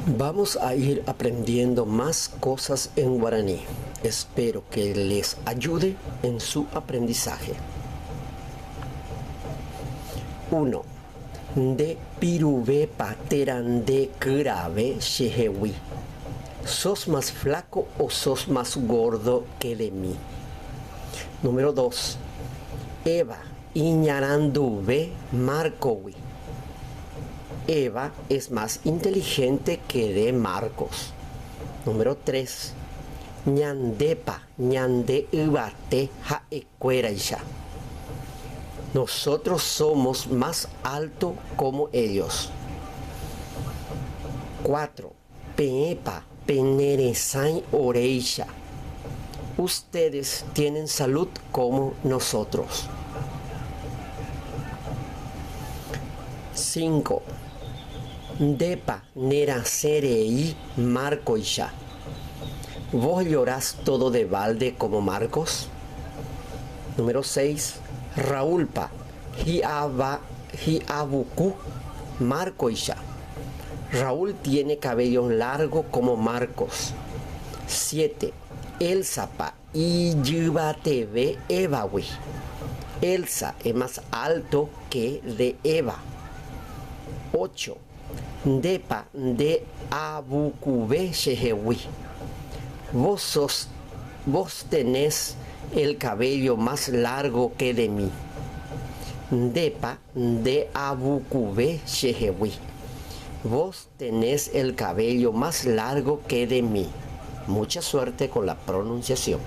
Vamos a ir aprendiendo más cosas en guaraní. Espero que les ayude en su aprendizaje. 1. De pirube pateran de grave shehewi. ¿Sos más flaco o sos más gordo que de mí? Número 2. Eva iñaranduve marcowi. Eva es más inteligente que de Marcos. Número 3. Ñandepa ñande ubate haekueraisha. Nosotros somos más altos como ellos. 4. Peepa peneresain oreisha. Ustedes tienen salud como nosotros. 5. Depa neracerei marcoisha. ¿Vos llorás todo de balde como Marcos? Número 6. Raúlpa hiabuku marcoisha. Raúl tiene cabello largo como Marcos. 7. Elsapa iyubateve evawi. Elsa es más alto que de Eva. 8. Depa de abukube shehewi. Vos tenés el cabello más largo que de mí. Depa de abukube shehewi. Vos tenés el cabello más largo que de mí. Mucha suerte con la pronunciación.